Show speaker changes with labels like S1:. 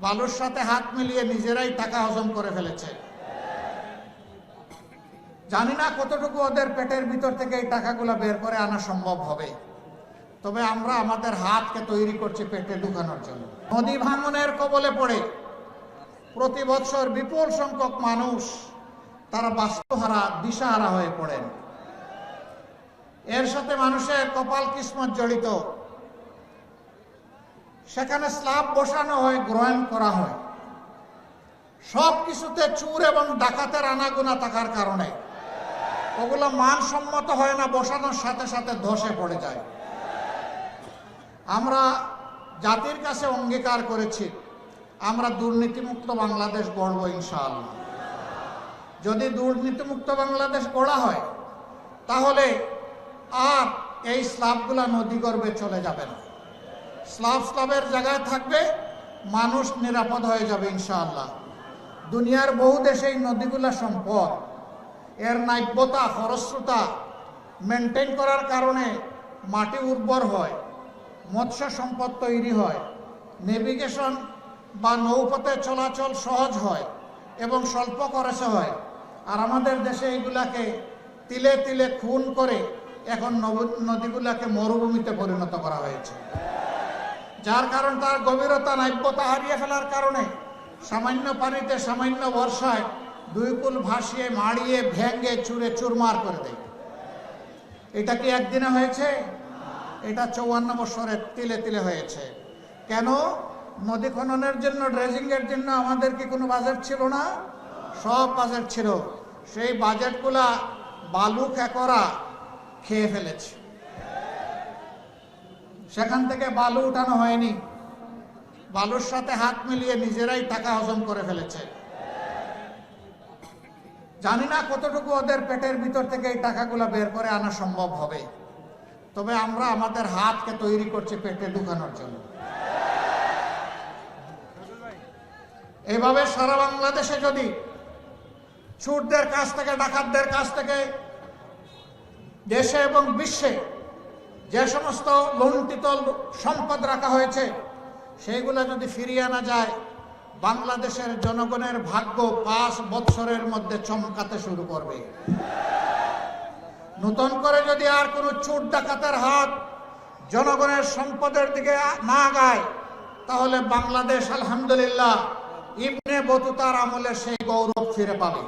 S1: বালুর সাথে হাত মিলিয়ে নিজেরাই টাকা হজম করে ফেলেছে। জানি না কতটুকু ওদের পেটের ভিতর থেকে এই টাকাগুলো বের করে আনা সম্ভব হবে, তবে আমরা আমাদের হাতকে তৈরি করছি পেটে ঢুকানোর জন্য। নদী ভাঙনের কবলে পড়ে প্রতি বছর বিপুল সংখ্যক মানুষ তারা বাস্তুহারা, দিশাহারা হয়ে পড়েন। এর সাথে মানুষের কপাল কিসমত জড়িত। সেখানে স্ল্যাব বসানো হয়, গ্রহণ করা হয়, সব কিছুতে চুর এবং ডাকাতের আনাগোনা থাকার কারণে ওগুলো মানসম্মত হয় না, বসানোর সাথে সাথে ধসে পড়ে যায়। আমরা জাতির কাছে অঙ্গীকার করেছি আমরা দুর্নীতিমুক্ত বাংলাদেশ গড়ব ইনশাআল্লাহ। যদি দুর্নীতিমুক্ত বাংলাদেশ গড়া হয় তাহলে আর এই স্ল্যাবগুলা নদী গর্ভে চলে যাবে না। স্ল্যাবের জায়গায় থাকবে, মানুষ নিরাপদ হয়ে যাবে ইনশাআল্লাহ। দুনিয়ার বহু দেশে এই নদীগুলা সম্পদ, এর নাব্যতা, খরস্রোতা মেনটেন করার কারণে মাটি উর্বর হয়, মৎস্য সম্পদ তৈরি হয়, নেভিগেশন বা নৌপথে চলাচল সহজ হয় এবং স্বল্প খরচে হয়। আর আমাদের দেশে এইগুলাকে তিলে তিলে খুন করে এখন নদীগুলাকে মরুভূমিতে পরিণত করা হয়েছে, যার কারণ তার গভীরতা, নাব্যতা হারিয়ে ফেলার কারণে সামান্য পানিতে, সামান্য বর্ষায় দুই কুল ভাসিয়ে, মাড়িয়ে, ভেঙে, চুরে চুরমার করে দেয়। এটা কি একদিনে হয়েছে? এটা 54 বছরে তিলে তিলে হয়েছে। কেন? নদী খননের জন্য, ড্রেজিং এর জন্য আমাদের কি কোনো বাজেট ছিল না? সব বাজেট ছিল। সেই বাজেটগুলা বালু খেকরা খেয়ে ফেলেছে। সেখান থেকে বালু উঠানো হয়নি, বালুর সাথে হাত মিলিয়ে নিজেরাই টাকা হজম করে ফেলেছে। জানি না কতটুকু ওদের পেটের ভিতর থেকে এই টাকাগুলো বের করে আনা সম্ভব হবে, তবে আমরা আমাদের হাতকে তৈরি করছি পেটে ঢুকানোর জন্য। এইভাবে সারা বাংলাদেশে যদি চোরদের কাছ থেকে, ডাকাতদের কাছ থেকে দেশে এবং বিশ্বে যে সমস্ত লুণ্ঠিত সম্পদ রাখা হয়েছে সেইগুলো যদি ফিরিয়ে আনা যায়, বাংলাদেশের জনগণের ভাগ্য 5 বছরের মধ্যে চমকাতে শুরু করবে। নতুন করে যদি আর কোনো চোর ডাকাতের হাত জনগণের সম্পদের দিকে না গায়, তাহলে বাংলাদেশ আলহামদুলিল্লাহ ইবনে বতুতার আমলে সেই গৌরব ফিরে পাবে।